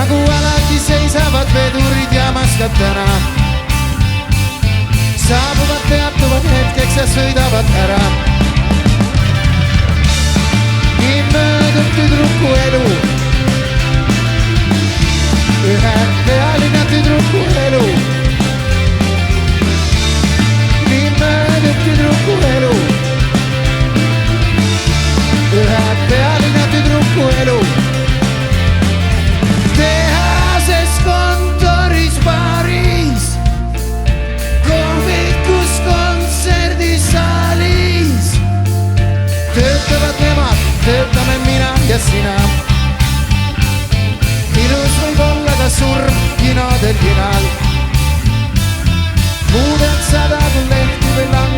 nagu alati seisavad vedurid jaamast täna. Saabuvad, peatuvad hetkeks ja sõidavad ära. Nii möödub tüdruku elu, ühe pealinna tüdruku elu. Nii möödub tüdruku elu, ühe pealinna tüdruku elu. Tehases, kontoris, baaris, kohvikus, kontserdisaalis töötavad nemad, töötame mina ja sina. Ilus võib olla ka surm kinodel kinal. Muudad sada kui lehti või lang